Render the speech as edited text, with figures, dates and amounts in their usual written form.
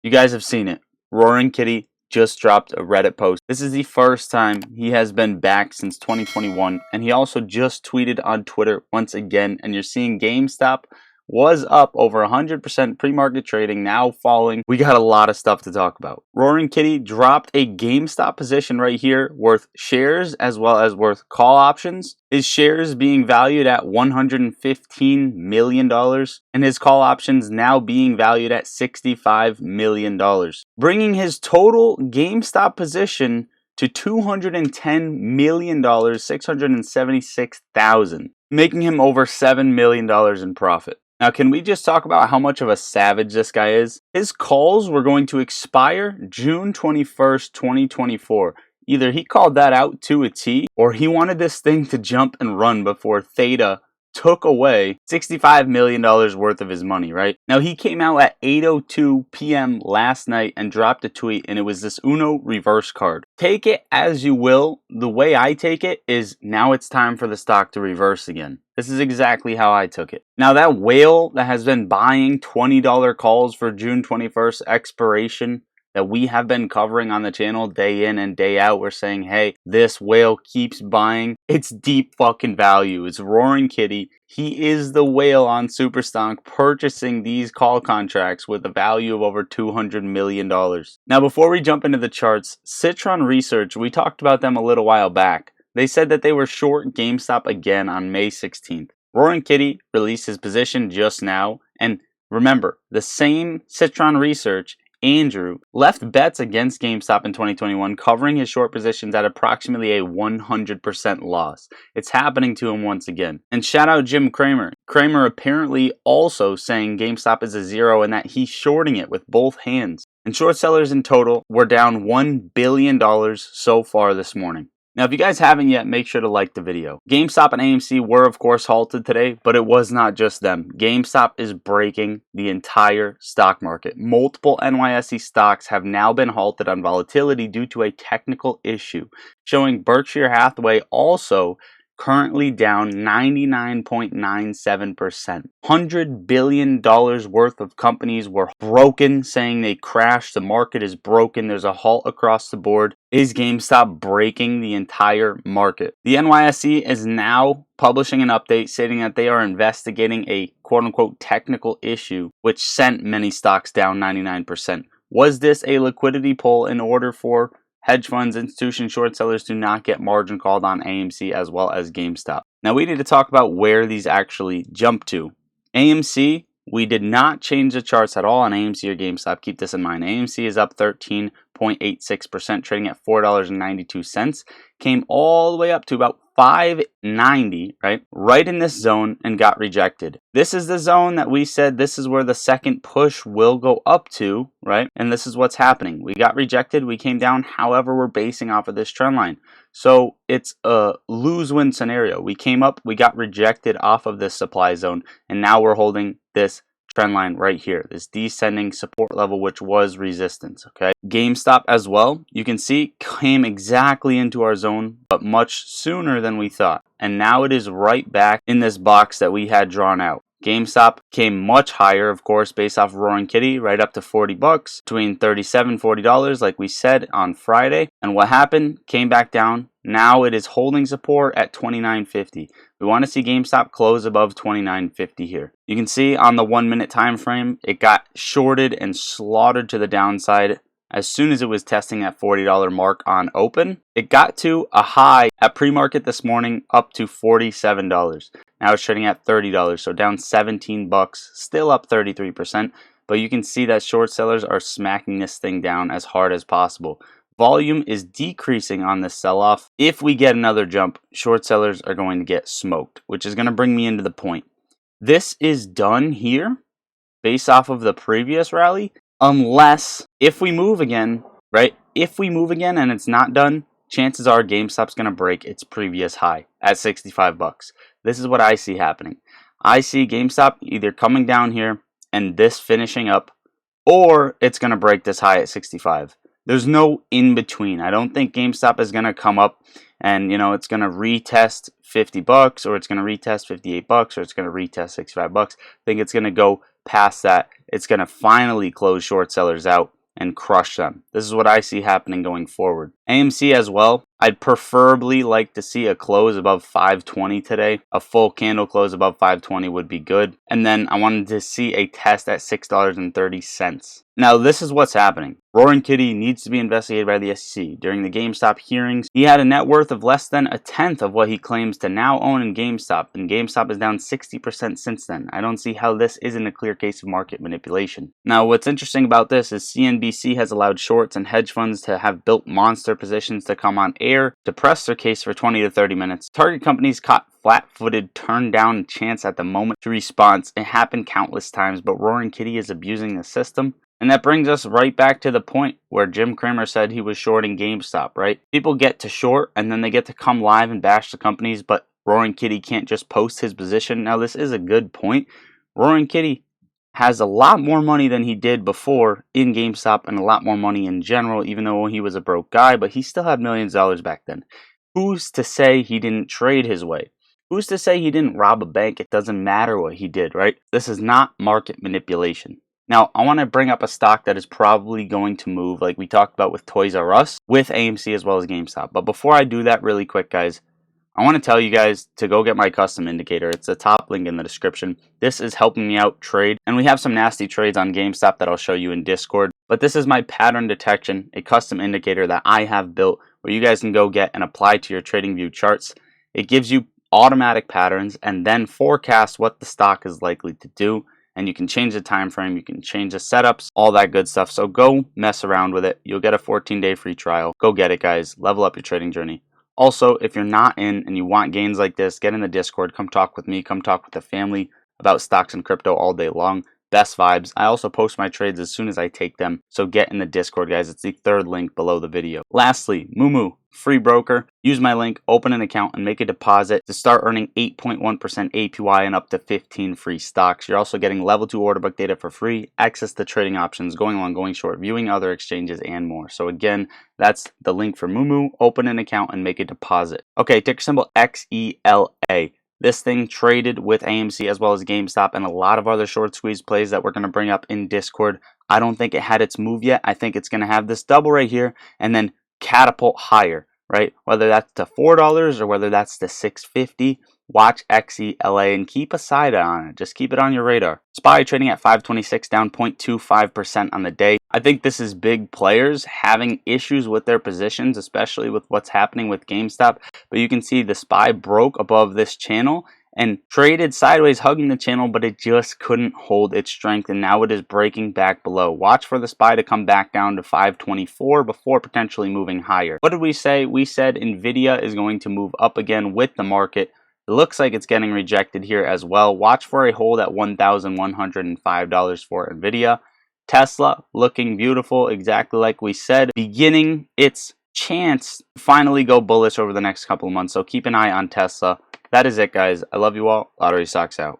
You guys have seen it. Roaring Kitty just dropped a Reddit post. This is the first time he has been back since 2021, and he also just tweeted on Twitter once again, and you're seeing GameStop was up over 100% pre-market trading, now falling. We got a lot of stuff to talk about. Roaring Kitty dropped a GameStop position right here worth shares as well as worth call options. His shares being valued at $115 million and his call options now being valued at $65 million, bringing his total GameStop position to $210 million, 676,000, making him over $7 million in profit. Now, can we just talk about how much of a savage this guy is? His calls were going to expire June 21st, 2024. Either he called that out to a T, or he wanted this thing to jump and run before Theta took away $65 million worth of his money, right? Now, he came out at 8:02 p.m. last night and dropped a tweet, and it was this Uno reverse card. Take it as you will. The way I take it is now it's time for the stock to reverse again. This is exactly how I took it. Now, that whale that has been buying $20 calls for June 21st expiration that we have been covering on the channel day in and day out, we're saying, hey, this whale keeps buying. It's deep fucking value. It's Roaring Kitty. He is the whale on Superstonk purchasing these call contracts with a value of over $200 million. Now, before we jump into the charts, Citron Research, we talked about them a little while back. They said that they were short GameStop again on May 16th. Roaring Kitty released his position just now, and remember, the same Citron Research, Andrew, left bets against GameStop in 2021, covering his short positions at approximately a 100% loss. It's happening to him once again. And shout out Jim Cramer. Cramer apparently also saying GameStop is a zero and that he's shorting it with both hands. And short sellers in total were down $1 billion so far this morning. Now, if you guys haven't yet, make sure to like the video. GameStop and AMC were, of course, halted today, but it was not just them. GameStop is breaking the entire stock market. Multiple NYSE stocks have now been halted on volatility due to a technical issue, showing Berkshire Hathaway also currently down 99.97%. $100 billion worth of companies were broken, saying they crashed. The market is broken. There's a halt across the board. Is GameStop breaking the entire market? The NYSE is now publishing an update stating that they are investigating a quote-unquote technical issue which sent many stocks down 99%. Was this a liquidity pull in order for hedge funds, institution short sellers to not get margin called on AMC as well as GameStop? Now we need to talk about where these actually jump to. AMC, we did not change the charts at all on AMC or GameStop. Keep this in mind. AMC is up 13.86%, trading at $4.92. Came all the way up to about $5.90, right in this zone, and got rejected. This is the zone that we said this is where the second push will go up to, right? And this is what's happening. We got rejected, we came down. However, we're basing off of this trend line. So it's a lose-win scenario. We came up, we got rejected off of this supply zone, and now we're holding this trend line right here, this descending support level, which was resistance. Okay, GameStop as well, you can see, came exactly into our zone, but much sooner than we thought, and now it is right back in this box that we had drawn out. GameStop came much higher, of course, based off Roaring Kitty, right up to $40, between $37 and $40, like we said on Friday. And what happened? Came back down. Now it is holding support at $29.50. We want to see GameStop close above $29.50 here. You can see on the 1 minute time frame, it got shorted and slaughtered to the downside as soon as it was testing that $40 mark on open. It got to a high at pre-market this morning up to $47. Now it's trading at $30, so down $17, still up 33%. But you can see that short sellers are smacking this thing down as hard as possible. Volume is decreasing on this sell-off. If we get another jump, short sellers are going to get smoked, which is going to bring me into the point. This is done here based off of the previous rally, unless if we move again, right? If we move again and it's not done, chances are GameStop's going to break its previous high at $65. This is what I see happening. I see GameStop either coming down here and this finishing up, or it's going to break this high at 65. There's no in between. I don't think GameStop is going to come up and, it's going to retest $50, or it's going to retest $58, or it's going to retest $65. I think it's going to go past that, it's going to finally close short sellers out and crush them. This is what I see happening going forward. AMC as well, I'd preferably like to see a close above 520 today. A full candle close above 520 would be good. And then I wanted to see a test at $6.30. Now, this is what's happening. Roaring Kitty needs to be investigated by the SEC. During the GameStop hearings, he had a net worth of less than a tenth of what he claims to now own in GameStop, and GameStop is down 60% since then. I don't see how this isn't a clear case of market manipulation. Now, what's interesting about this is CNBC has allowed shorts and hedge funds to have built monster positions to come on air to press their case for 20 to 30 minutes. Target companies caught flat-footed, turned down chance at the moment to response. It happened countless times, but Roaring Kitty is abusing the system. And that brings us right back to the point where Jim Cramer said he was shorting GameStop, right? People get to short and then they get to come live and bash the companies, but Roaring Kitty can't just post his position. Now, this is a good point. Roaring Kitty has a lot more money than he did before in GameStop and a lot more money in general, even though he was a broke guy, but he still had millions of dollars back then. Who's to say he didn't trade his way? Who's to say he didn't rob a bank? It doesn't matter what he did, right? This is not market manipulation. Now, I want to bring up a stock that is probably going to move, like we talked about with Toys R Us, with AMC as well as GameStop. But before I do that really quick, guys, I want to tell you guys to go get my custom indicator. It's the top link in the description. This is helping me out trade, and we have some nasty trades on GameStop that I'll show you in Discord. But this is my pattern detection, a custom indicator that I have built where you guys can go get and apply to your TradingView charts. It gives you automatic patterns and then forecast what the stock is likely to do. And you can change the time frame, you can change the setups, all that good stuff. So go mess around with it. You'll get a 14-day free trial. Go get it, guys. Level up your trading journey. Also, if you're not in and you want gains like this, get in the Discord. Come talk with me. Come talk with the family about stocks and crypto all day long. Best vibes. I also post my trades as soon as I take them. So get in the Discord, guys. It's the third link below the video. Lastly, Moomoo, free broker. Use my link, open an account, and make a deposit to start earning 8.1% APY and up to 15 free stocks. You're also getting level 2 order book data for free, access to trading options, going long, going short, viewing other exchanges, and more. So again, that's the link for Moomoo. Open an account and make a deposit. Okay, ticker symbol XELA. This thing traded with AMC as well as GameStop and a lot of other short squeeze plays that we're going to bring up in Discord. I don't think it had its move yet. I think it's going to have this double right here and then catapult higher, right? Whether that's to $4 or whether that's to $6.50. Watch XELA and keep a side eye on it. Just keep it on your radar. SPY trading at 526, down 0.25% on the day. I think this is big players having issues with their positions, especially with what's happening with GameStop. But you can see the SPY broke above this channel and traded sideways, hugging the channel, but it just couldn't hold its strength, and now it is breaking back below. Watch for the SPY to come back down to 524 before potentially moving higher. What did we say? We said Nvidia is going to move up again with the market. It looks like it's getting rejected here as well. Watch for a hold at $1,105 for Nvidia. Tesla looking beautiful, exactly like we said, beginning its chance to finally go bullish over the next couple of months. So keep an eye on Tesla. That is it, guys. I love you all. Lottery Stocks out.